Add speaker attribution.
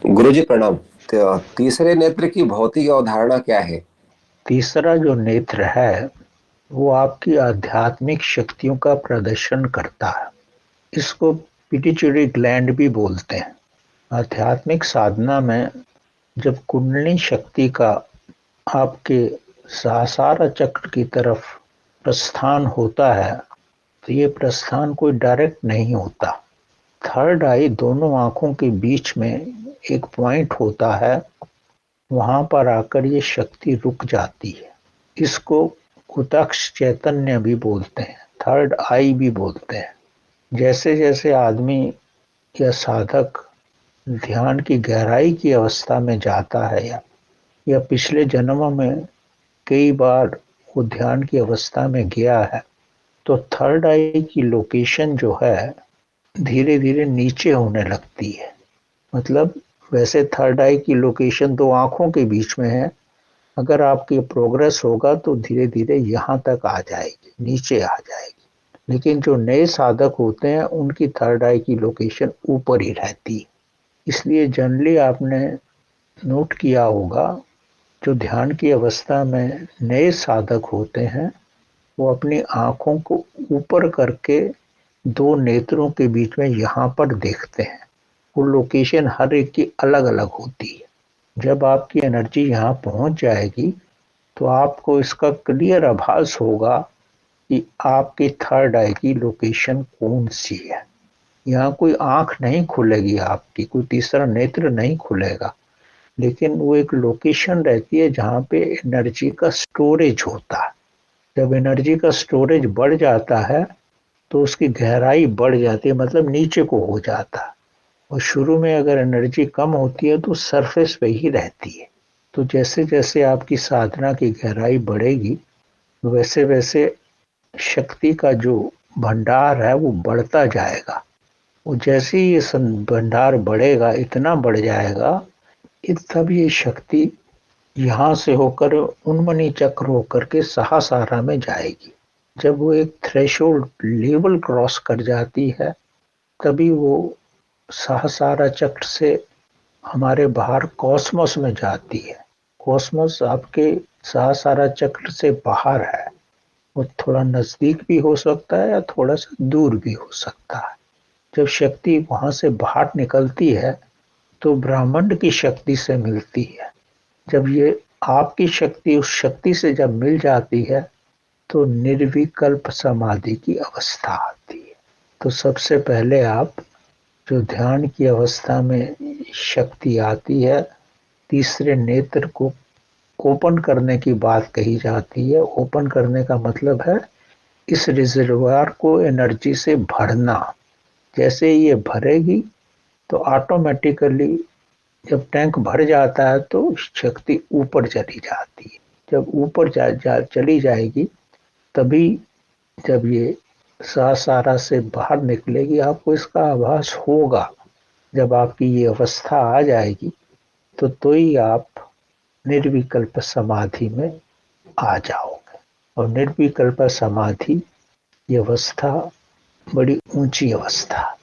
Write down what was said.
Speaker 1: गुरुजी प्रणाम। तो तीसरे नेत्र की भौतिक अवधारणा क्या है?
Speaker 2: तीसरा जो नेत्र है वो आपकी आध्यात्मिक शक्तियों का प्रदर्शन करता है। इसको पिट्यूटरी ग्लैंड भी बोलते हैं। आध्यात्मिक साधना में जब कुंडलिनी शक्ति का आपके सहस्रार चक्र की तरफ प्रस्थान होता है तो ये प्रस्थान कोई डायरेक्ट नहीं होता। थर्ड आई दोनों आंखों के बीच में एक पॉइंट होता है, वहां पर आकर ये शक्ति रुक जाती है। इसको कुतक्ष चैतन्य भी बोलते हैं, थर्ड आई भी बोलते हैं। जैसे जैसे आदमी या साधक ध्यान की गहराई की अवस्था में जाता है या पिछले जन्मों में कई बार वो ध्यान की अवस्था में गया है, तो थर्ड आई की लोकेशन जो है धीरे धीरे नीचे होने लगती है। मतलब वैसे थर्ड आई की लोकेशन दो आंखों के बीच में है, अगर आपकी प्रोग्रेस होगा तो धीरे धीरे यहाँ तक आ जाएगी, नीचे आ जाएगी। लेकिन जो नए साधक होते हैं उनकी थर्ड आई की लोकेशन ऊपर ही रहती है। इसलिए जनरली आपने नोट किया होगा, जो ध्यान की अवस्था में नए साधक होते हैं वो अपनी आंखों को ऊपर करके दो नेत्रों के बीच में यहाँ पर देखते हैं। वो लोकेशन हर एक की अलग अलग होती है। जब आपकी एनर्जी यहाँ पहुंच जाएगी तो आपको इसका क्लियर आभास होगा कि आपकी थर्ड आई की लोकेशन कौन सी है। यहाँ कोई आंख नहीं खुलेगी, आपकी कोई तीसरा नेत्र नहीं खुलेगा, लेकिन वो एक लोकेशन रहती है जहाँ पे एनर्जी का स्टोरेज होता है। जब एनर्जी का स्टोरेज बढ़ जाता है तो उसकी गहराई बढ़ जाती है, मतलब नीचे को हो जाता है। और शुरू में अगर एनर्जी कम होती है तो सरफेस पे ही रहती है। तो जैसे जैसे आपकी साधना की गहराई बढ़ेगी वैसे वैसे शक्ति का जो भंडार है वो बढ़ता जाएगा। वो जैसे ही ये भंडार बढ़ेगा, इतना बढ़ जाएगा कि तब ये शक्ति यहाँ से होकर उन्मनी चक्र होकर के सहस्रारा में जाएगी। जब वो एक थ्रेशोल्ड लेवल क्रॉस कर जाती है तभी वो सहस्रारा चक्र से हमारे बाहर कॉस्मोस में जाती है। कॉस्मोस आपके सहस्रारा चक्र से बाहर है। वो थोड़ा नजदीक भी हो सकता है या थोड़ा सा दूर भी हो सकता है। जब शक्ति वहां से बाहर निकलती है तो ब्रह्मांड की शक्ति से मिलती है। जब ये आपकी शक्ति उस शक्ति से जब मिल जाती है तो निर्विकल्प समाधि की अवस्था आती है। तो सबसे पहले आप जो ध्यान की अवस्था में शक्ति आती है, तीसरे नेत्र को ओपन करने की बात कही जाती है। ओपन करने का मतलब है इस रिजर्वायर को एनर्जी से भरना। जैसे ये भरेगी तो ऑटोमेटिकली जब टैंक भर जाता है तो शक्ति ऊपर चली जाती है। जब ऊपर चली जाएगी तभी जब ये सहस्रारा से बाहर निकलेगी आपको इसका आभास होगा। जब आपकी ये अवस्था आ जाएगी तो ही आप निर्विकल्प समाधि में आ जाओगे। और निर्विकल्प समाधि ये अवस्था बड़ी ऊंची अवस्था